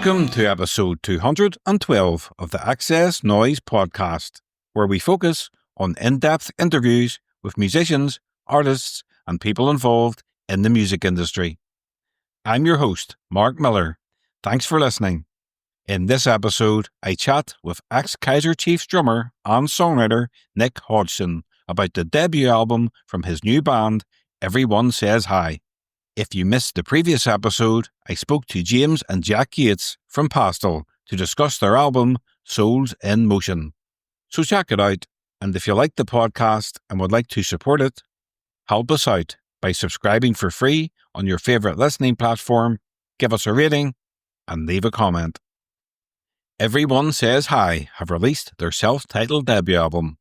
Welcome to episode 212 of the XS Noize Podcast, where we focus on in-depth interviews with musicians, artists, and people involved in the music industry. I'm your host, Mark Millar. Thanks for listening. In this episode, I chat with ex-Kaiser Chiefs drummer and songwriter Nick Hodgson about the debut album from his new band, Everyone Says Hi. If you missed the previous episode, I spoke to James and Jack Yates from Pastel to discuss their album, Souls in Motion. So check it out, and if you like the podcast and would like to support it, help us out by subscribing for free on your favourite listening platform, give us a rating, and leave a comment. Everyone Says Hi have released their self-titled debut album,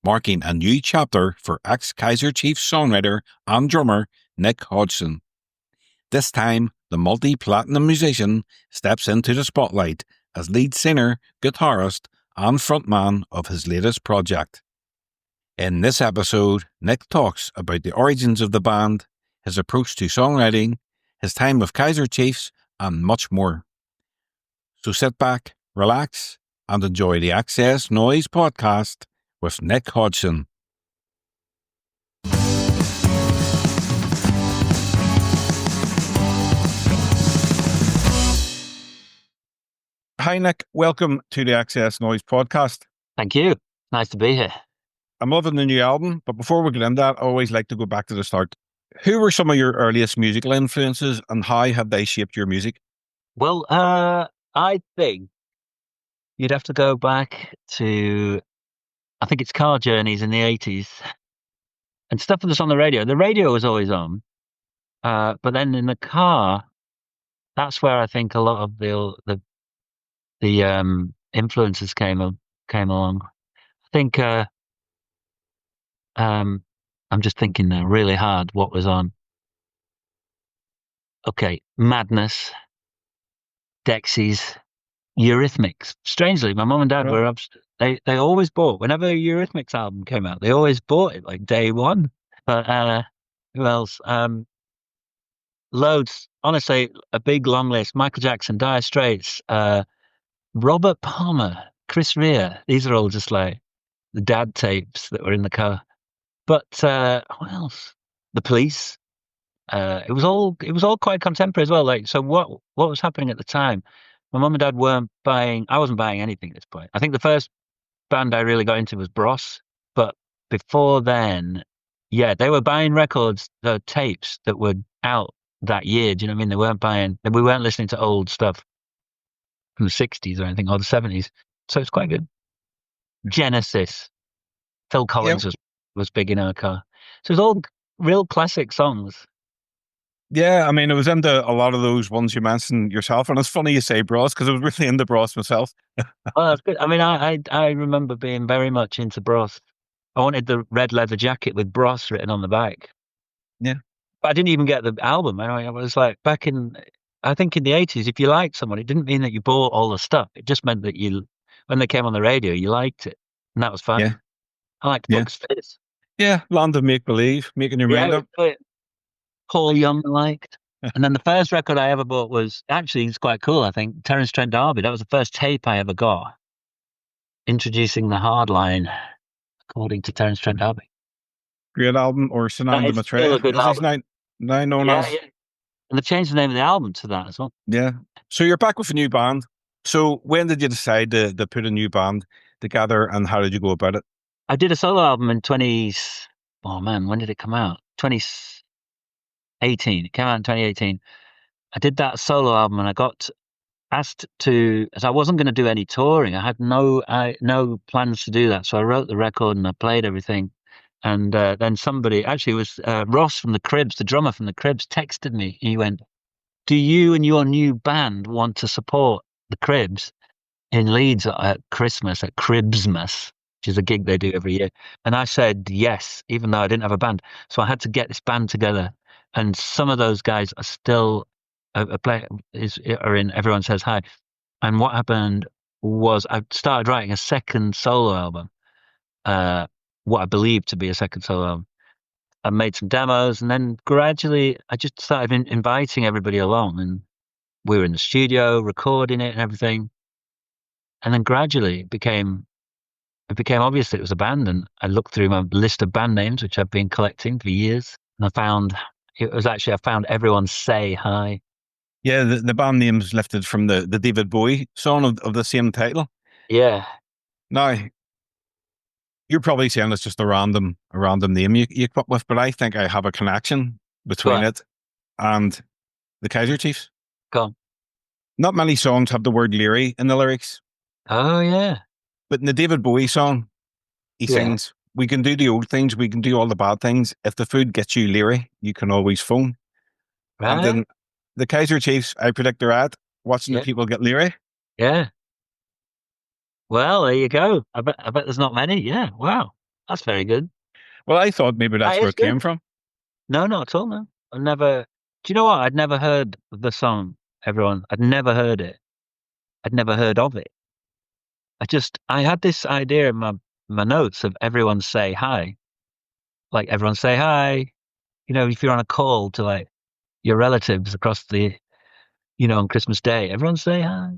marking a new chapter for ex-Kaiser Chiefs songwriter and drummer Nick Hodgson. This time, the multi-platinum musician steps into the spotlight as lead singer, guitarist, and frontman of his latest project. In this episode, Nick talks about the origins of the band, his approach to songwriting, his time with Kaiser Chiefs, and much more. So sit back, relax, and enjoy the XS Noize Podcast with Nick Hodgson. Hi Nick, welcome to the XS Noize Podcast. Thank you. Nice to be here. I'm loving the new album, but before we get into that, I always like to go back to the start. Who were some of your earliest musical influences and how have they shaped your music? Well, I think you'd have to go back to, I think it's Car Journeys in the 80s and stuff that was on the radio. The radio was always on, but then in the car, that's where I think a lot of the influences came along. I think I'm just thinking now really hard what was on. Okay, Madness, Dexys, Eurythmics. Strangely, my mum and dad were they always bought, whenever a Eurythmics album came out, they always bought it like day one. But who else? Loads. Honestly, a big long list. Michael Jackson, Dire Straits, Robert Palmer, Chris Rea. These are all just like the dad tapes that were in the car. But what else? The Police. It was all quite contemporary as well. Like, so what was happening at the time? My mum and dad weren't buying. I wasn't buying anything at this point. I think the first band I really got into was Bros. But before then, yeah, they were buying records, the tapes that were out that year. Do you know what I mean? We weren't listening to old stuff from the 60s or anything, or the 70s. So it's quite good. Genesis. Phil Collins was big in our car. So it's all real classic songs. Yeah, I mean, it was into a lot of those ones you mentioned yourself, and it's funny you say Bros, because I was really into Bros myself. Oh, that's good. I mean, I remember being very much into Bros. I wanted the red leather jacket with Bros written on the back. Yeah. But I didn't even get the album. I was like, I think in the 80s, if you liked someone, it didn't mean that you bought all the stuff. It just meant that when they came on the radio, you liked it. And that was fine. Yeah. I liked Bugs Fizz. Yeah, Land of Make Believe, making your mind up. Paul Young liked. And then the first record I ever bought was, actually, it's quite cool, I think, Terence Trent D'Arby. That was the first tape I ever got, introducing the hard line, according to Terence Trent D'Arby. Great album, or Sananda Maitreya. Still a good album. Now known as. Yeah. And they've changed the name of the album to that as well. Yeah. So you're back with a new band. So when did you decide to put a new band together, and how did you go about it? I did a solo album in when did it come out? 2018. It came out in 2018. I did that solo album and I got asked to, as I wasn't going to do any touring. I had no plans to do that. So I wrote the record and I played everything. And then somebody, actually it was Ross from the Cribs, the drummer from the Cribs, texted me. He went, "Do you and your new band want to support the Cribs in Leeds at Christmas, at Cribsmas?" which is a gig they do every year. And I said yes, even though I didn't have a band. So I had to get this band together. And some of those guys are still are in Everyone Says Hi. And what happened was I started writing a second solo album, what I believed to be a second solo album. I made some demos, and then gradually I just started inviting everybody along. And we were in the studio recording it and everything. And then gradually it became obvious that it was a band. And I looked through my list of band names, which I've been collecting for years. And I found Everyone Say Hi. Yeah, the band name's lifted from the David Bowie song of the same title. Yeah. Now, you're probably saying it's just a random name you come up with, but I think I have a connection between it and the Kaiser Chiefs. Go on. Not many songs have the word Leary in the lyrics. Oh, yeah. But in the David Bowie song, he sings, "We can do the old things, we can do all the bad things. If the food gets you leery, you can always phone." Right. And then the Kaiser Chiefs, I predict they're at watching the people get leery. Yeah. Well, there you go. I bet there's not many. Yeah. Wow. That's very good. Well, I thought maybe that's where it came from. No, not at all. No. Do you know what? I'd never heard the song, Everyone. I'd never heard it. I'd never heard of it. I had this idea in my notes of Everyone Say Hi. Like, everyone say hi. You know, if you're on a call to like your relatives across on Christmas Day, everyone say hi.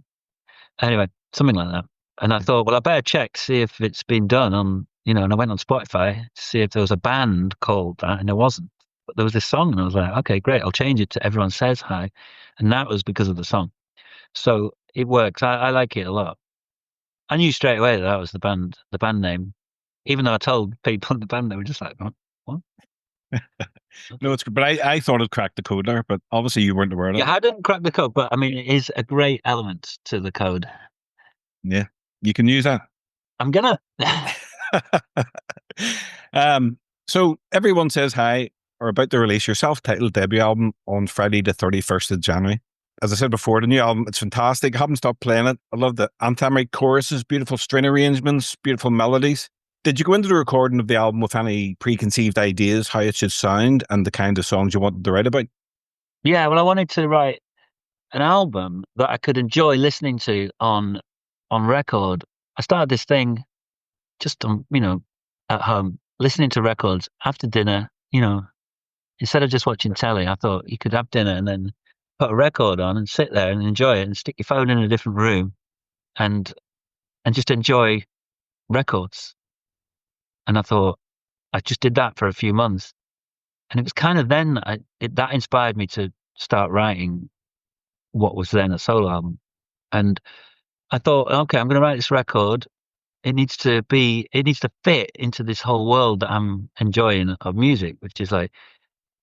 Anyway, something like that. And I thought, well, I better check, see if it's been done on, and I went on Spotify to see if there was a band called that, and there wasn't. But there was this song, and I was like, okay, great, I'll change it to Everyone Says Hi. And that was because of the song. So it works. I like it a lot. I knew straight away that was the band name. Even though I told people in the band, they were just like, what? No, it's good. But I thought it cracked the code there, but obviously you weren't aware of it. Yeah, I didn't crack the code, but I mean, it is a great element to the code. Yeah, you can use that. I'm gonna. So Everyone Says Hi are about to release your self-titled debut album on Friday the 31st of January. As I said before, the new album, it's fantastic. I haven't stopped playing it. I love the anthemic choruses, beautiful string arrangements, beautiful melodies. Did you go into the recording of the album with any preconceived ideas, how it should sound and the kind of songs you wanted to write about? Yeah, well, I wanted to write an album that I could enjoy listening to on record. I started this thing just at home, listening to records after dinner, instead of just watching telly. I thought you could have dinner and then put a record on and sit there and enjoy it and stick your phone in a different room and just enjoy records. And I thought I just did that for a few months. And it was kind of then that inspired me to start writing what was then a solo album. And I thought, okay, I'm going to write this record. It needs to fit into this whole world that I'm enjoying of music, which is like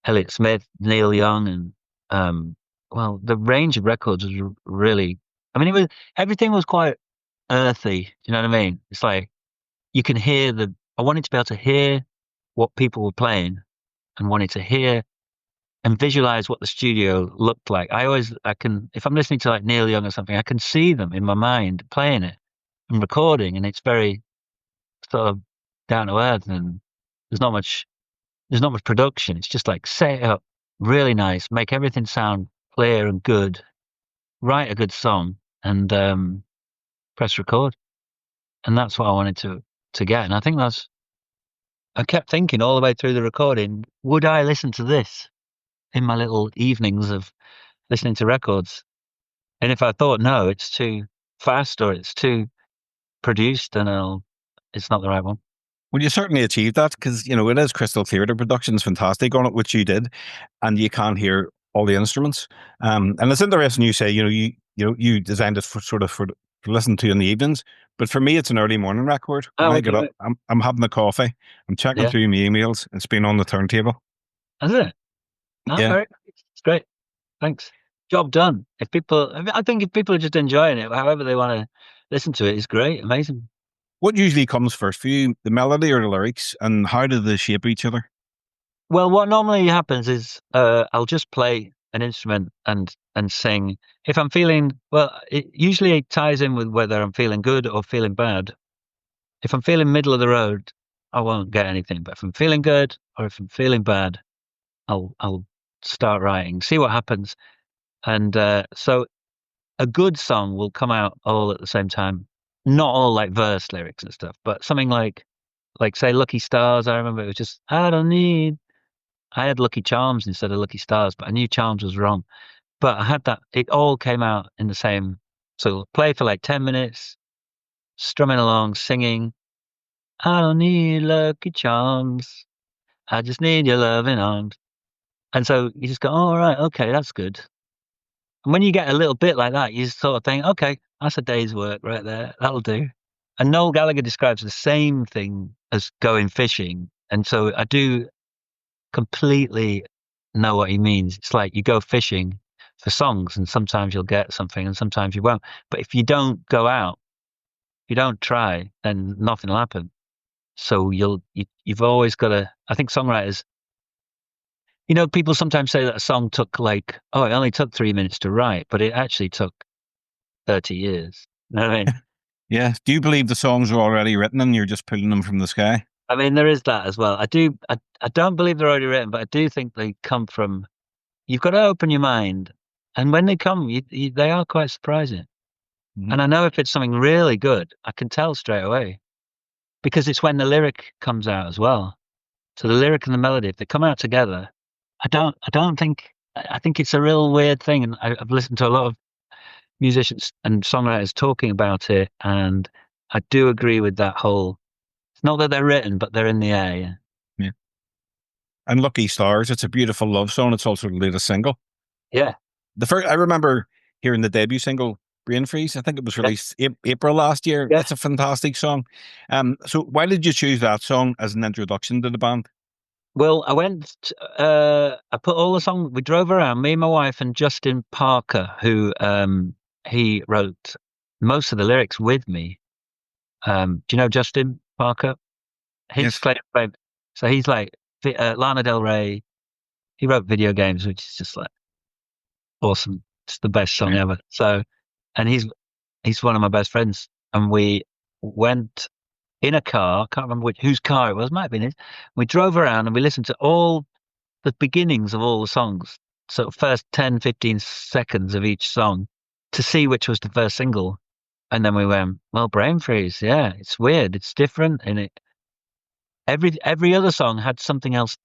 Elliott Smith, Neil Young, and the range of records was really. I mean, everything was quite earthy. Do you know what I mean? It's like you can hear I wanted to be able to hear what people were playing, and wanted to hear and visualize what the studio looked like. If I'm listening to like Neil Young or something, I can see them in my mind playing it and recording, and it's very sort of down to earth, and there's not much production. It's just like set it up really nice, make everything sound clear and good, write a good song, and press record. And that's what I wanted to get. And I think I kept thinking all the way through the recording, would I listen to this in my little evenings of listening to records? And if I thought, no, it's too fast or it's too produced, then it's not the right one. Well, you certainly achieved that because, it is crystal clear. The production's fantastic on it, which you did, and you can't hear all the instruments. And it's interesting you say, you designed it for listen to in the evenings. But for me, it's an early morning record. When I get up, I'm having a coffee, I'm checking through my emails, it's been on the turntable. Is it? No, yeah. It's great. Thanks. Job done. I think if people are just enjoying it, however they want to listen to it, is great. Amazing. What usually comes first for you, the melody or the lyrics, and how do they shape each other? Well, what normally happens is I'll just play an instrument and sing. If I'm feeling, it usually ties in with whether I'm feeling good or feeling bad. If I'm feeling middle of the road, I won't get anything. But if I'm feeling good or if I'm feeling bad, I'll start writing, see what happens. And so a good song will come out all at the same time. Not all like verse lyrics and stuff, but something like say Lucky Stars. I remember it was just, I had Lucky Charms instead of Lucky Stars, but I knew Charms was wrong. But I had that, it all came out in the same, so play for like 10 minutes, strumming along, singing, I don't need lucky charms. I just need your loving arms. And so you just go, all right, okay, that's good. And when you get a little bit like that, you sort of think, okay, that's a day's work right there. That'll do. And Noel Gallagher describes the same thing as going fishing. And so I do completely know what he means. It's like you go fishing for songs and sometimes you'll get something and sometimes you won't. But if you don't go out, if you don't try, then nothing will happen. So you've always got to, I think songwriters, people sometimes say that a song took like, oh, it only took 3 minutes to write, but it actually took 30 years. You know what I mean? Yeah. Do you believe the songs are already written and you're just pulling them from the sky? I mean, there is that as well. I don't believe they're already written, but I do think they come from, you've got to open your mind. And when they come, they are quite surprising. Mhm. And I know if it's something really good, I can tell straight away because it's when the lyric comes out as well. So the lyric and the melody, if they come out together, I think it's a real weird thing. And I've listened to a lot of musicians and songwriters talking about it. And I do agree with that whole, it's not that they're written, but they're in the air. Yeah. Yeah. And Lucky Stars, it's a beautiful love song. It's also the latest single. Yeah. I remember hearing the debut single, Brain Freeze. I think it was released April last year. Yeah. It's a fantastic song. So why did you choose that song as an introduction to the band? Well, I put all the songs, we drove around, me and my wife and Justin Parker, who he wrote most of the lyrics with me. Do you know Justin Parker? His Yes. claim, so he's like Lana Del Rey. He wrote Video Games, which is just like awesome. It's the best song ever. So, and he's one of my best friends, and we went in a car. Can't remember whose car it was. Might have been his. We drove around and we listened to all the beginnings of all the songs. So first 10, 15 seconds of each song to see which was the first single. And then we went, well, Brain Freeze. Yeah, it's weird. It's different. And every other song had something else.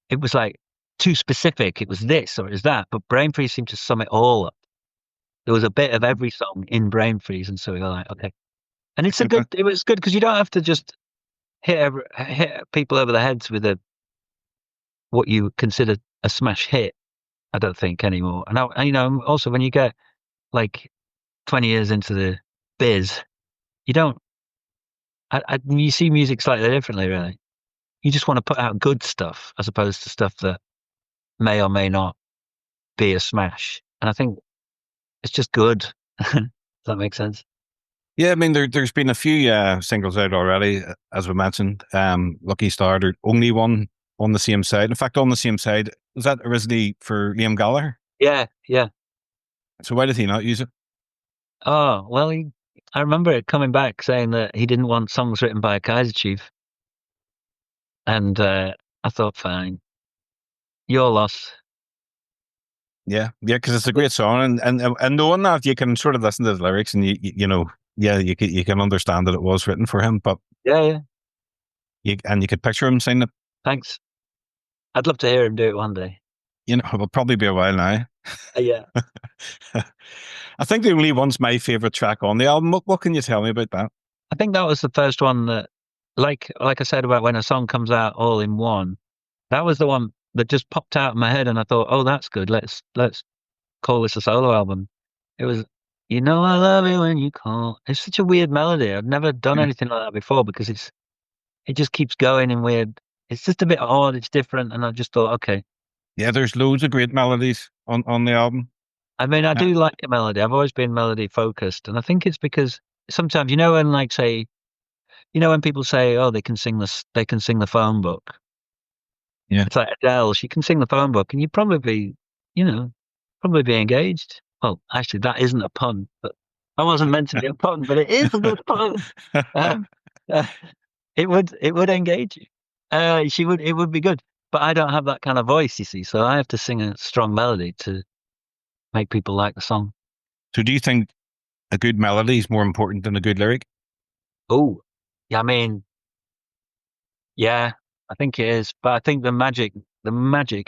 It was like too specific. It was this or it was that. But Brain Freeze seemed to sum it all up. There was a bit of every song in Brain Freeze. And so we were like, okay. And it was good because you don't have to just hit people over the heads with what you consider a smash hit. I don't think anymore. And also when you get like 20 years into the biz, you don't, you see music slightly differently, really. You just want to put out good stuff as opposed to stuff that may or may not be a smash. And I think it's just good. Does that make sense? Yeah, I mean, there's been a few singles out already, as we mentioned. Lucky Star, there's only one on the same side. In fact, on the same side, was that originally for Liam Gallagher? Yeah, yeah. So why did he not use it? Oh, well, I remember it coming back saying that he didn't want songs written by a Kaiser Chief. And I thought, fine, your loss. Yeah, because it's a great song, and knowing that you can sort of listen to the lyrics and you can understand that it was written for him, but Yeah. you could picture him singing it. Thanks. I'd love to hear him do it one day. It'll probably be a while now. Yeah. I think the only one's my favorite track on the album. What can you tell me about that? I think that was the first one that, like I said about when a song comes out all in one, that was the one that just popped out in my head, and I thought, oh, that's good. Let's call this a solo album. It was, I love it when you call. It's such a weird melody. I've never done anything like that before because it just keeps going in weird. It's just a bit odd. It's different, and I just thought, okay. Yeah, there's loads of great melodies on the album. I mean, I do like a melody. I've always been melody focused, and I think it's because sometimes, when people say, "Oh, they can sing the phone book." Yeah, it's like Adele. She can sing the phone book, and you'd probably be engaged. Well, actually, that isn't a pun, but I wasn't meant to be a pun, but it is a good pun. It would engage you. It would be good, but I don't have that kind of voice, you see. So I have to sing a strong melody to make people like the song. So do you think a good melody is more important than a good lyric? Oh, yeah, I mean, yeah, I think it is. But I think the magic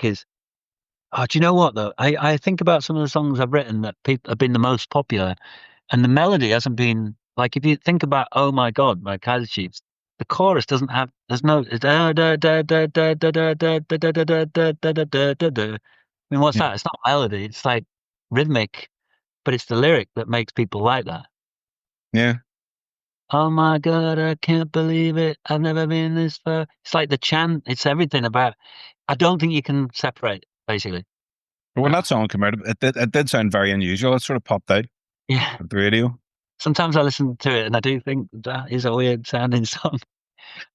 is Oh, do you know what though? I think about some of the songs I've written that people have been the most popular, and the melody hasn't been like if you think about "Oh My God" by Kaiser Chiefs, the chorus doesn't have there's no da da da da da da da da da da da da da da da da da da. I mean, what's Yeah. that? It's not melody. It's like rhythmic, but it's the lyric that makes people like that. Yeah. Oh my God, I can't believe it. I've never been this far. It's like the chant. It's everything about. I don't think you can separate, basically. But when that song came out, it did sound very unusual. It sort of popped out Yeah. at the radio. Sometimes I listen to it and I do think that is a weird sounding song.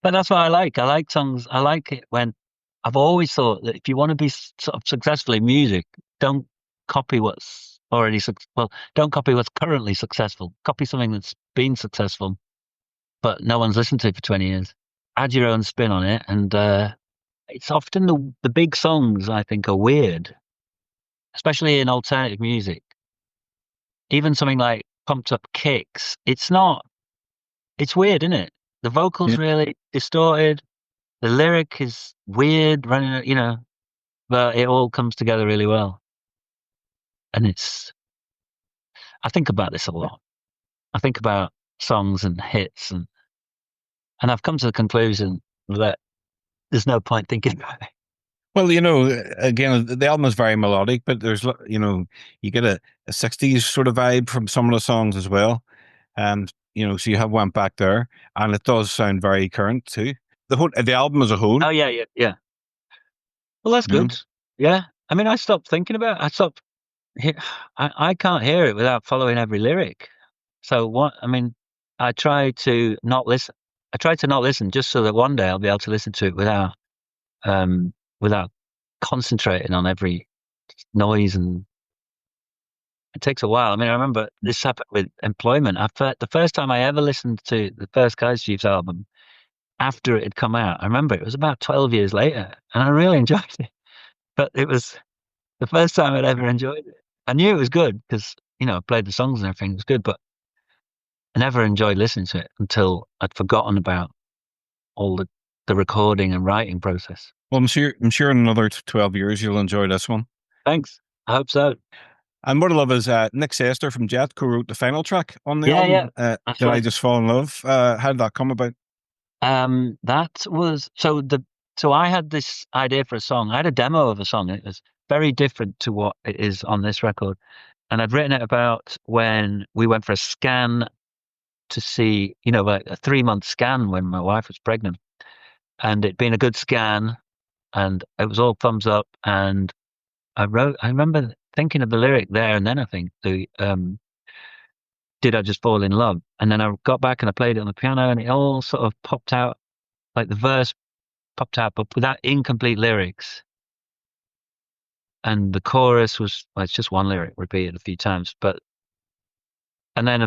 But that's what I like. I like songs. I like it when I've always thought that if you want to be sort of successful in music, don't copy what's already, well, don't copy what's currently successful. Copy something that's been successful, but no one's listened to for 20 years. Add your own spin on it. And it's often the big songs, I think, are weird, especially in alternative music. Even something like Pumped Up Kicks, it's weird, isn't it? The vocals Yeah. really distorted. The lyric is weird, but it all comes together really well. And I think about this a lot. I think about songs and hits and I've come to the conclusion that there's no point thinking about it. Well, again, the album is very melodic, but there's, you get a 60s sort of vibe from some of the songs as well. And, so you have went back there and it does sound very current too. The album as a whole. Oh, yeah. Well, that's good. Yeah. I mean, I stopped thinking about it. I can't hear it without following every lyric. So I try to not listen. I try to not listen just so that one day I'll be able to listen to it without concentrating on every noise, and it takes a while. I mean, I remember this happened with employment. The first time I ever listened to the first Kaiser Chiefs album after it had come out, I remember it was about 12 years later, and I really enjoyed it. But it was the first time I'd ever enjoyed it. I knew it was good because, I played the songs and everything. It was good, but I never enjoyed listening to it until I'd forgotten about all the recording and writing process. Well, I'm sure in another 12 years you'll enjoy this one. Thanks. I hope so. And what I love is Nick Sester from Jet co-wrote the final track on the album. Yeah. Did I Just Fall in Love? How did that come about? That was so I had this idea for a song. I had a demo of a song. It was very different to what it is on this record. And I'd written it about when we went for a scan to see, like a 3-month scan when my wife was pregnant. And it'd been a good scan and it was all thumbs up. And I remember thinking of the lyric there and then, I think, Did I Just Fall in Love? And then I got back and I played it on the piano and it all sort of popped out, like the verse popped out, but without incomplete lyrics. And the chorus was, well, it's just one lyric repeated a few times. And then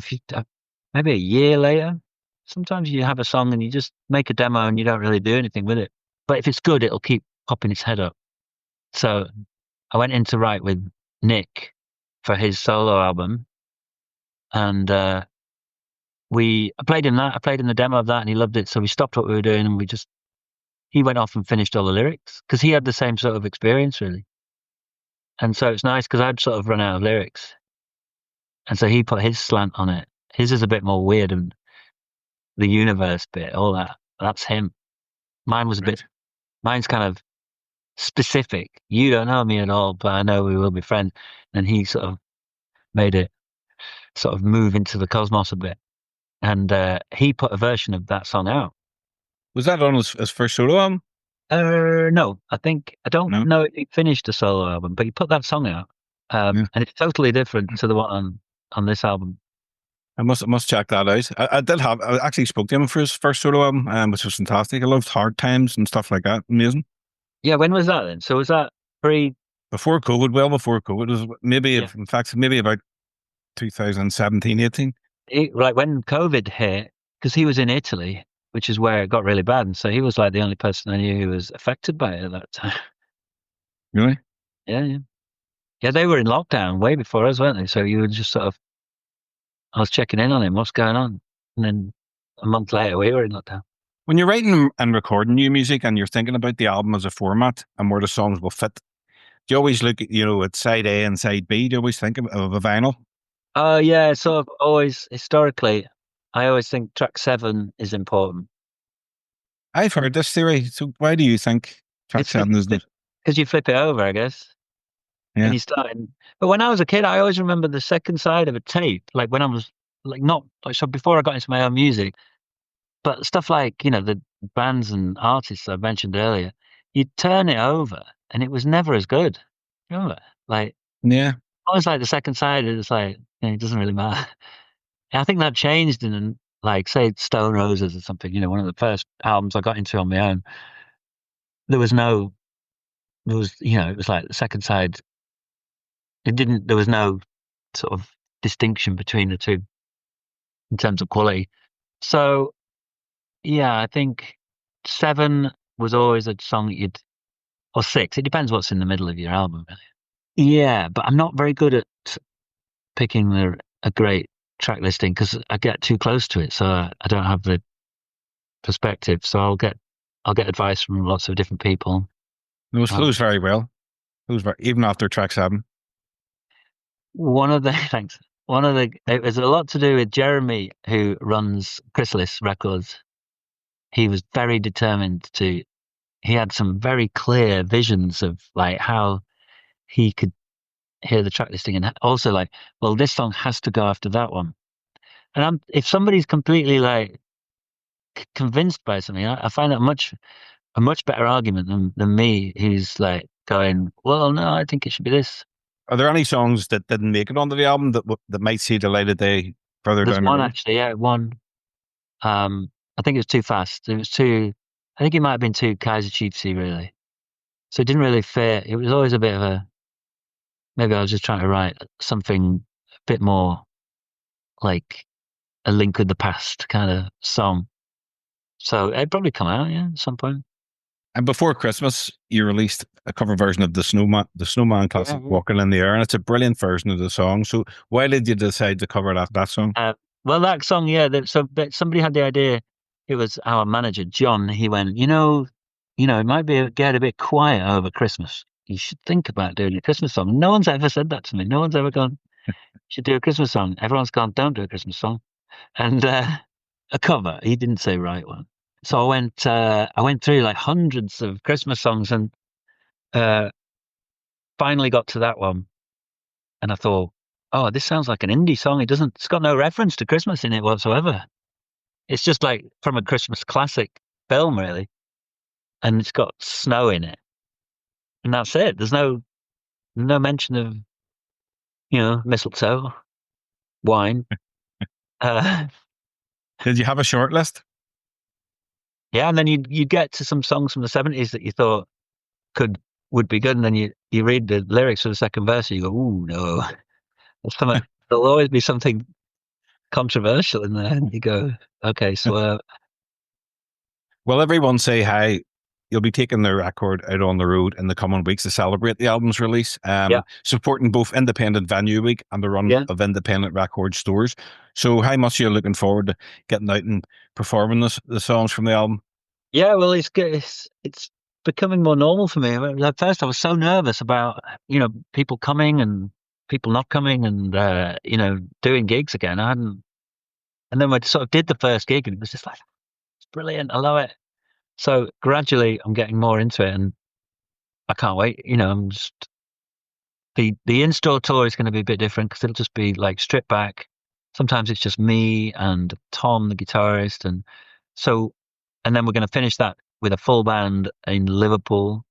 maybe a year later, sometimes you have a song and you just make a demo and you don't really do anything with it. But if it's good, it'll keep popping its head up. So I went in to write with Nick for his solo album. And I played him that. I played him the demo of that and he loved it. So we stopped what we were doing and he went off and finished all the lyrics because he had the same sort of experience, really. And so it's nice because I'd sort of run out of lyrics. And so he put his slant on it. His is a bit more weird and the universe bit, all that. That's him. Mine's kind of specific. You don't know me at all, but I know we will be friends. And he sort of made it sort of move into the cosmos a bit. And he put a version of that song out. Was that on his first solo album? No, I don't know if he finished a solo album, but he put that song out. And it's totally different to the one on this album. I must check that out. I actually spoke to him for his first solo album, which was fantastic. I loved Hard Times and stuff like that. Amazing. Yeah, when was that then? So was that before COVID? Well, before COVID. It was in fact, maybe about 2017, 18. Right, when COVID hit, because he was in Italy, which is where it got really bad. And so he was like the only person I knew who was affected by it at that time. Really? Yeah. Yeah, they were in lockdown way before us, weren't they? So you were just I was checking in on him, what's going on? And then a month later, we were in lockdown. When you're writing and recording new music and you're thinking about the album as a format and where the songs will fit, Do you always look at, at side A and side B? Do you always think of a vinyl? Oh yeah, sort of always historically, I always think track 7 is important. I've heard this theory. So why do you think track It's 7 isn't it? because you flip it over, I guess, and Yeah. you start. But when I was a kid, I always remember the second side of a tape, like when I was like not like so before I got into my own music, but stuff like the bands and artists I mentioned earlier, you'd turn it over and it was never as good. Remember, like Yeah. always like the second side, it's like it doesn't really matter. I think that changed in like say Stone Roses or something. One of the first albums I got into on my own. There was no, there was it was like the second side. It didn't. There was no sort of distinction between the two in terms of quality. So yeah, I think 7 was always a song that or 6. It depends what's in the middle of your album, really. Yeah, but I'm not very good at picking a great track listing because I get too close to it, so I don't have the perspective. So I'll get advice from lots of different people. It was flows very well. Even after track 7. One of the thanks. It was a lot to do with Jeremy, who runs Chrysalis Records. He was very determined to. He had some very clear visions of like how he could hear the track listing, and also like, well, this song has to go after that one. And if somebody's completely like convinced by something, I find that a much better argument than me, who's like going, well, no, I think it should be this. Are there any songs that didn't make it onto the album that might see the light of day further There's down the one road? actually, yeah, one. I think it was too fast. It was too. I think it might have been too Kaiser Chiefsy, really. So it didn't really fit. It was always a bit of a. Maybe I was just trying to write something a bit more like a link with the past kind of song. So it'd probably come out, yeah, at some point. And before Christmas, you released a cover version of the Snowman classic, Yeah. "Walking in the Air," and it's a brilliant version of the song. So why did you decide to cover that song? Well, that song, yeah. But somebody had the idea. It was our manager, John. He went, it might get a bit quiet over Christmas. You should think about doing a Christmas song. No one's ever said that to me. No one's ever gone, you should do a Christmas song. Everyone's gone, don't do a Christmas song. And a cover. He didn't say write one. So I went through like hundreds of Christmas songs and finally got to that one. And I thought, oh, this sounds like an indie song. It's got no reference to Christmas in it whatsoever. It's just like from a Christmas classic film, really. And it's got snow in it. And that's it. There's no mention of, mistletoe, wine. Did you have a short list? Yeah, and then you get to some songs from the 70s that you thought would be good, and then you read the lyrics for the second verse, and you go, "Ooh, no!" There'll always be something controversial in there, and you go, "Okay, swerve." Well, everyone say hi. You'll be taking the record out on the road in the coming weeks to celebrate the album's release, supporting both Independent Venue Week and the run of independent record stores. So how much are you looking forward to getting out and performing the songs from the album? Yeah, well, it's good. It's becoming more normal for me. At first, I was so nervous about, people coming and people not coming and, doing gigs again. And then I sort of did the first gig and it was just like, it's brilliant. I love it. So gradually I'm getting more into it and I can't wait. I'm just, the in-store tour is going to be a bit different because it'll just be like stripped back. Sometimes it's just me and Tom, the guitarist. And then we're going to finish that with a full band in Liverpool.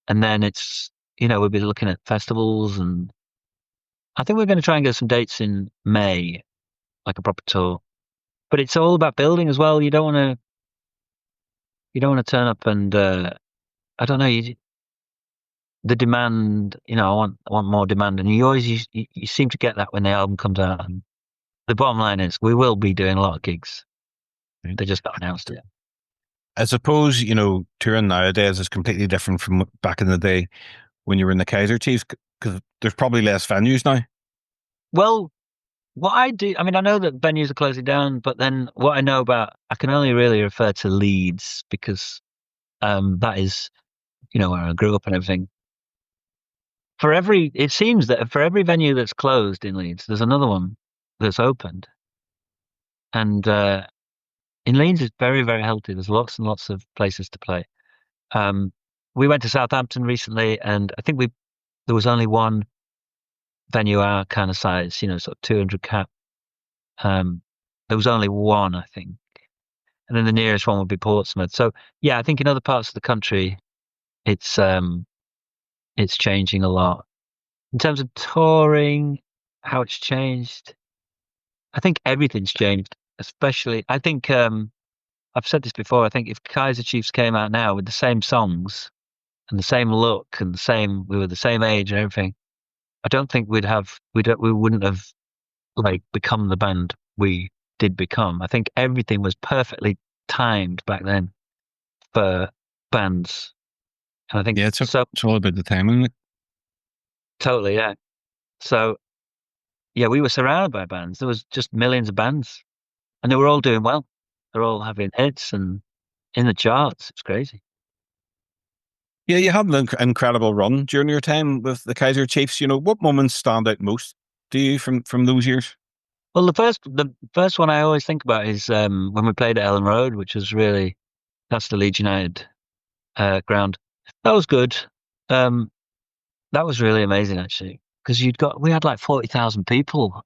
And then it's, we'll be looking at festivals and I think we're going to try and get some dates in May, like a proper tour. But it's all about building as well. You don't want to turn up and I don't know. The demand, I want more demand, and you seem to get that when the album comes out. And the bottom line is, we will be doing a lot of gigs. They just got announced it. I suppose touring nowadays is completely different from back in the day when you were in the Kaiser Chiefs, because there's probably less venues now. Well, what I do, I mean, I know that venues are closing down, but then what I know about, I can only really refer to Leeds because that is, where I grew up and everything. it seems that for every venue that's closed in Leeds, there's another one that's opened. And in Leeds, it's very, very healthy. There's lots and lots of places to play. We went to Southampton recently, and I think there was only one venue our kind of size, sort of 200 cap. There was only one, I think. And then the nearest one would be Portsmouth. So yeah, I think in other parts of the country, it's changing a lot. In terms of touring, how it's changed, I think everything's changed. Especially, I think I've said this before. I think if Kaiser Chiefs came out now with the same songs and the same look and we were the same age and everything, I don't think we wouldn't have become the band we did become. I think everything was perfectly timed back then for bands, and I think it's all about the timing. Totally, yeah. So yeah, we were surrounded by bands. There was just millions of bands, and they were all doing well. They're all having hits and in the charts. It's crazy. Yeah, you had an incredible run during your time with the Kaiser Chiefs. What moments stand out most to you from those years? Well, the first one I always think about is when we played at Ellen Road, which was that's the Leeds United ground. That was good. That was really amazing, actually, because we had like 40,000 people,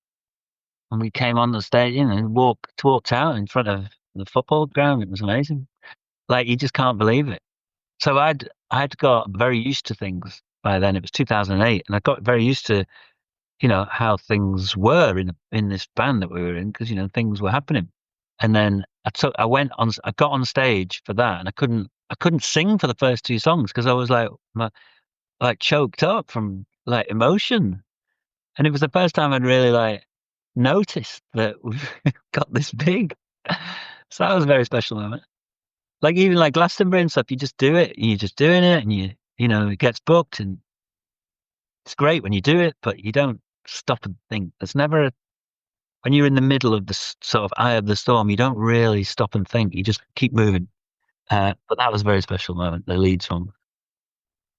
and we came on the stage, and walked out in front of the football ground. It was amazing. Like, you just can't believe it. So I'd got very used to things by then. It was 2008, and I got very used to how things were in this band that we were in, because things were happening. And then I got on stage for that, and I couldn't sing for the first two songs because I was like choked up from like emotion. And it was the first time I'd really noticed that we've got this big. So that was a very special moment. Like, even like Glastonbury and stuff, you just do it, and you're just doing it, and it gets booked, and it's great when you do it, but you don't stop and think. There's never when you're in the middle of the sort of eye of the storm, you don't really stop and think. You just keep moving. But that was a very special moment, the lead song.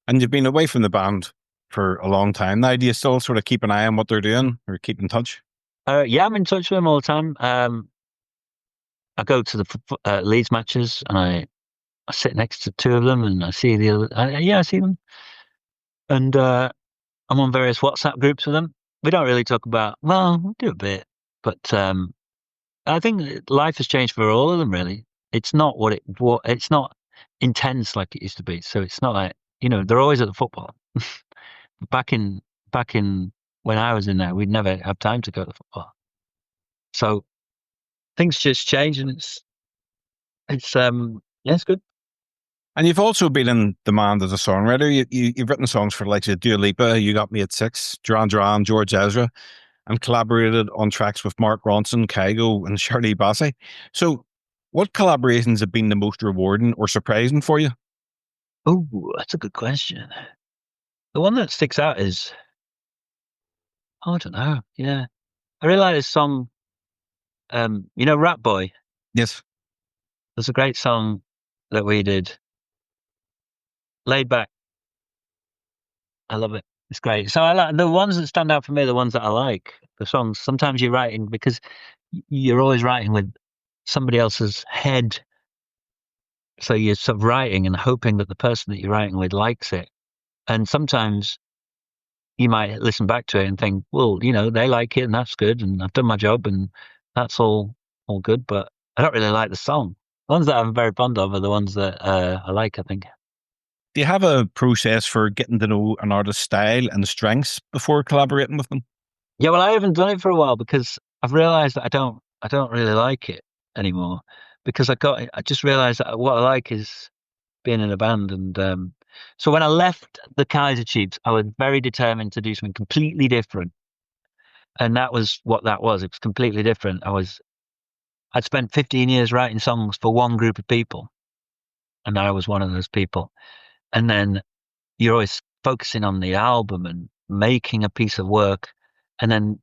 And you've been away from the band for a long time now. Do you still sort of keep an eye on what they're doing or keep in touch? Yeah, I'm in touch with them all the time. I go to the Leeds matches, and I sit next to two of them, and I see the other. I see them, and I'm on various WhatsApp groups with them. We don't really talk about. Well, we do a bit, but I think life has changed for all of them. Really, it's not it's not intense like it used to be. So it's not like they're always at the football. back in when I was in there, we'd never have time to go to the football. So things just change, and it's good. And you've also been in demand as a songwriter. You've written songs for the likes of Dua Lipa, You Got Me at 6, Duran Duran, George Ezra, and collaborated on tracks with Mark Ronson, Kygo, and Shirley Bassey. So what collaborations have been the most rewarding or surprising for you? Oh, that's a good question. The one that sticks out is, I don't know. Yeah. I really like this song, Rat Boy. Yes. There's a great song that we did, Laid Back. I love it. It's great. So I like the ones that stand out for me, the ones that I like, the songs. Sometimes you're writing because you're always writing with somebody else's head. So you're sort of writing and hoping that the person that you're writing with likes it. And sometimes you might listen back to it and think, well, they like it, and that's good, and I've done my job, and that's all good. But I don't really like the song. The ones that I'm very fond of are the ones that I like, I think. Do you have a process for getting to know an artist's style and strengths before collaborating with them? Yeah, well, I haven't done it for a while because I've realised that I don't really like it anymore, because I just realised that what I like is being in a band. And so when I left the Kaiser Chiefs, I was very determined to do something completely different. And that was what that was. It was completely different. I'd spent 15 years writing songs for one group of people, and I was one of those people. And then you're always focusing on the album and making a piece of work. And then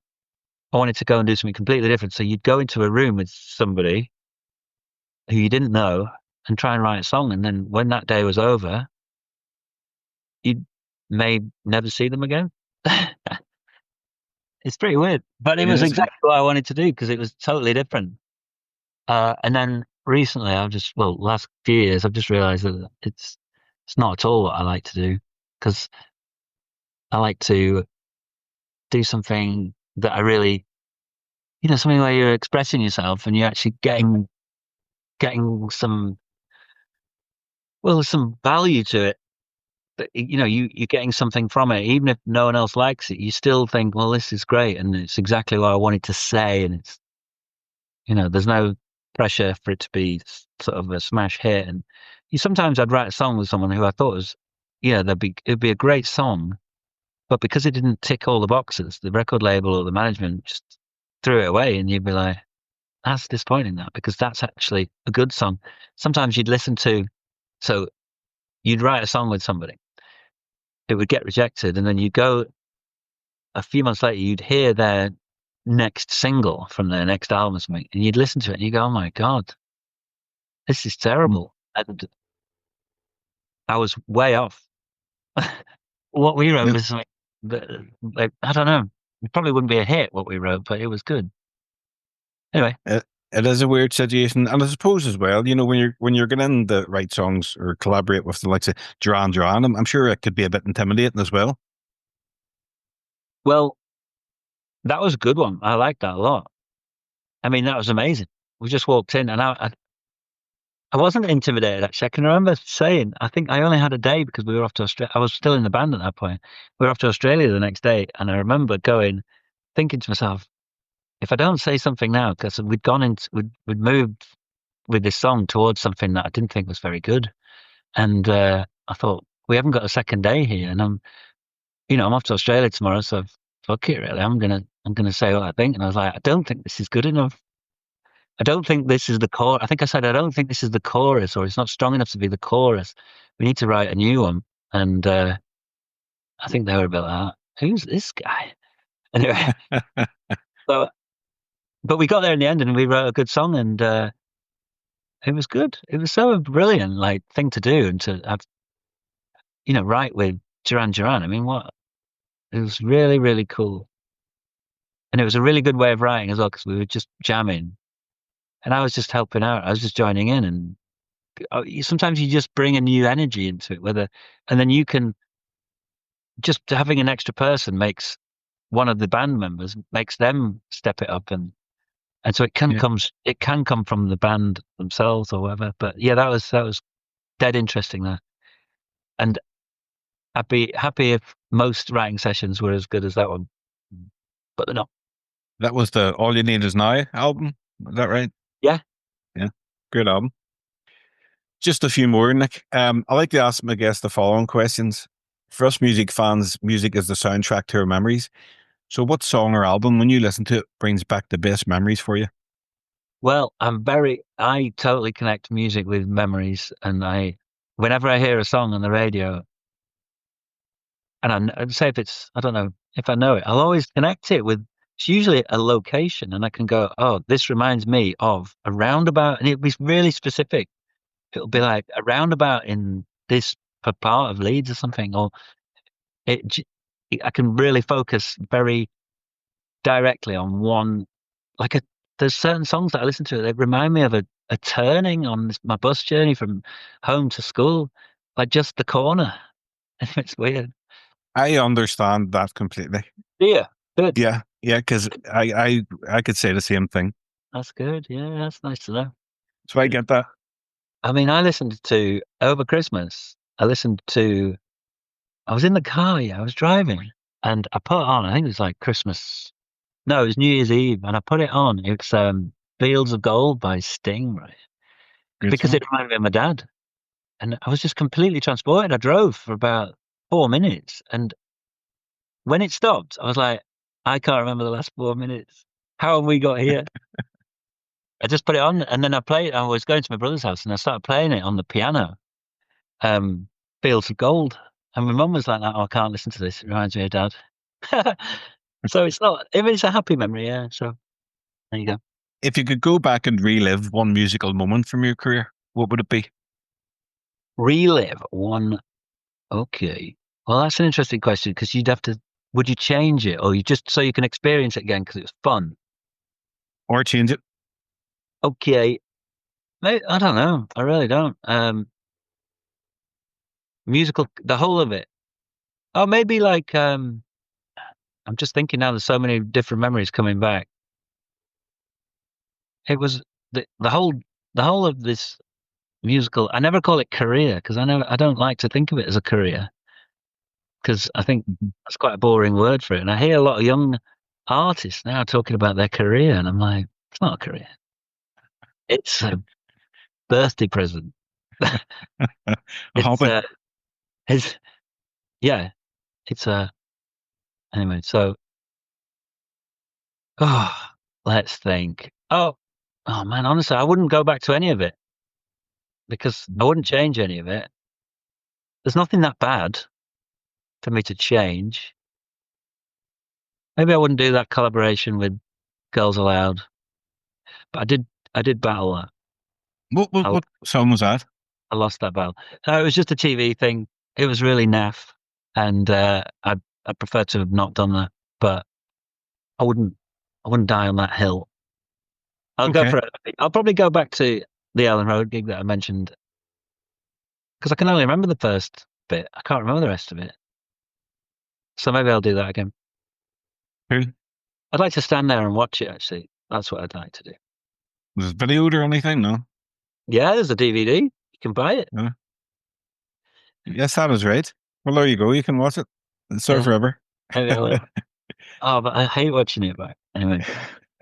I wanted to go and do something completely different. So you'd go into a room with somebody who you didn't know and try and write a song. And then when that day was over, may never see them again. It's pretty weird, but it It was is. exactly what I wanted to do because it was totally different. And then recently, last few years, I've just realised that it's not at all what I like to do, because I like to do something that I really, something where you're expressing yourself and you're actually getting some value to it. But, you're getting something from it, even if no one else likes it. You still think, well, this is great, and it's exactly what I wanted to say, and it's, there's no pressure for it to be sort of a smash hit. And sometimes I'd write a song with someone who I thought was, it'd be a great song, but because it didn't tick all the boxes, the record label or the management just threw it away, and you'd be like, that's disappointing, that, because that's actually a good song. Sometimes you'd write a song with somebody, it would get rejected, and then you'd go a few months later, you'd hear their next single from their next album or something, and you'd listen to it and you go, oh my God, this is terrible. And I was way off. What we wrote was something that, like, I don't know, it probably wouldn't be a hit what we wrote, but it was good. Anyway. It is a weird situation, and I suppose as well, when you're getting in to write songs or collaborate with the likes of Duran Duran, I'm sure it could be a bit intimidating as well. Well, that was a good one. I liked that a lot. I mean, that was amazing. We just walked in, and I wasn't intimidated, actually. I can remember saying, I think I only had a day because we were off to Australia. I was still in the band at that point. We were off to Australia the next day, and I remember thinking to myself, if I don't say something now, because we'd moved with this song towards something that I didn't think was very good. And I thought, we haven't got a second day here, and I'm off to Australia tomorrow, so fuck it, really. I'm gonna say what I think. And I was like, I don't think this is good enough. I don't think this is the chorus. I think I said, I don't think this is the chorus, or it's not strong enough to be the chorus. We need to write a new one. And I think they were a bit like, who's this guy? Anyway, but we got there in the end, and we wrote a good song, and it was good. It was so brilliant, thing to do, and to have, write with Duran Duran. I mean, it was really, really cool. And it was a really good way of writing as well, because we were just jamming. And I was just helping out. I was just joining in, and sometimes you just bring a new energy into it. And then you can just having an extra person makes one of the band members makes them step it up, and so it can come from the band themselves or whatever. But yeah, that was dead interesting there, and I'd be happy if most writing sessions were as good as that one, but they're not. That was the All You Need Is Now album. Is that right? Yeah. Yeah. Great album. Just a few more, Nick. I like to ask my guests the following questions. For us music fans, music is the soundtrack to our memories. So what song or album, when you listen to it, brings back the best memories for you? Well, I totally connect music with memories, and whenever I hear a song on the radio, and I'd say I don't know if I know it, I'll always connect it with, it's usually a location, and I can go, oh, this reminds me of a roundabout, and it'll be really specific. It'll be like a roundabout in this part of Leeds or something, or I can really focus very directly on one. There's certain songs that I listen to that remind me of a turning on my bus journey from home to school, like just the corner. It's weird. I understand that completely. Yeah, good. Yeah, because I could say the same thing. That's good. Yeah, that's nice to know. So I get that. I mean, over Christmas, I was in the car, I was driving, and I put on, I think it was like Christmas. No, it was New Year's Eve, and I put it on. It's Fields of Gold by Sting, right? Because it reminded me of my dad. And I was just completely transported. I drove for about 4 minutes, and when it stopped, I was like, I can't remember the last 4 minutes. How have we got here? I just put it on, and then I was going to my brother's house, and I started playing it on the piano, Fields of Gold. And my mum was like, oh, I can't listen to this. It reminds me of Dad. So it's a happy memory, yeah. So there you go. If you could go back and relive one musical moment from your career, what would it be? Relive one. Okay. Well, that's an interesting question because you'd have to. Would you change it, or you just so you can experience it again because it was fun? Or change it? Okay, I don't know. I really don't. Musical, the whole of it. Oh, maybe like I'm just thinking now. There's so many different memories coming back. It was the whole of this musical. I never call it career because I don't like to think of it as a career because I think that's quite a boring word for it. And I hear a lot of young artists now talking about their career, and I'm like, it's not a career. It's a birthday present. A It's hobby. it's yeah. It's anyway. So let's think. Oh man, honestly, I wouldn't go back to any of it because I wouldn't change any of it. There's nothing that bad for me to change. Maybe I wouldn't do that collaboration with Girls Aloud, but I did battle that. What song was that? I lost that battle. It was just a TV thing. It was really naff, and I prefer to have not done that. But I wouldn't die on that hill. I'll go Okay. for it. I'll probably go back to the Ellen Road gig that I mentioned because I can only remember the first bit. I can't remember the rest of it. So maybe I'll do that again. Cool. I'd like to stand there and watch it. Actually, that's what I'd like to do. Was it videoed or anything? No. Yeah, there's a DVD. You can buy it. No. Yes, that is right. Well, there you go. You can watch it. It's there Yeah, forever. maybe I will. Oh, but I hate watching it back. Anyway,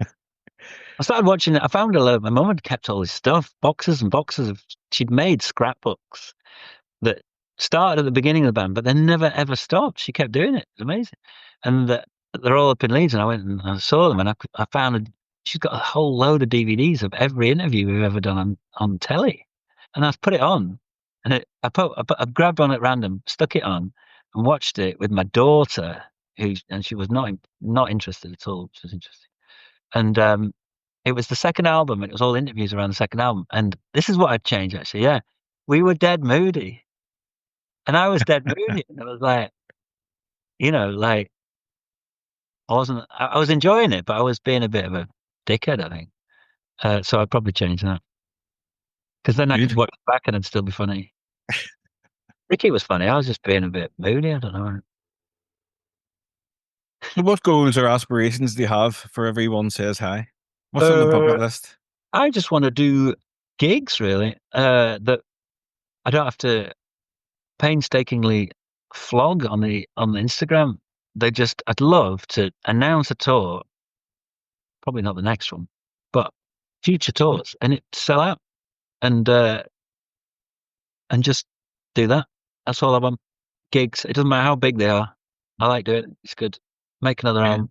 I started watching it. I found a load. My mum had kept all this stuff, boxes and boxes of. She'd made scrapbooks that started at the beginning of the band, but then never ever stopped. She kept doing it. It was amazing, and they're all up in Leeds. And I went and I saw them, and I found she's got a whole load of DVDs of every interview we've ever done on telly, and I put it on, and I grabbed one at random, stuck it on, and watched it with my daughter, and she was not interested at all. She was interested, and it was the second album, and it was all interviews around the second album, and this is what I'd change actually. Yeah, we were dead moody. And I was dead moody. And I was like, like I was enjoying it, but I was being a bit of a dickhead, I think. So I'd probably change that. Because then I could Good. watch it back and it'd still be funny. Ricky was funny. I was just being a bit moody. I don't know. So what goals or aspirations do you have for Everyone Says Hi? What's on the bucket Uh, list? I just want to do gigs, really, that I don't have to painstakingly flog on the Instagram. I'd love to announce a tour, probably not the next one, but future tours, and it sell out and just do that. That's all I want. Gigs. It doesn't matter how big they are. I like doing it. It's good. Make another album.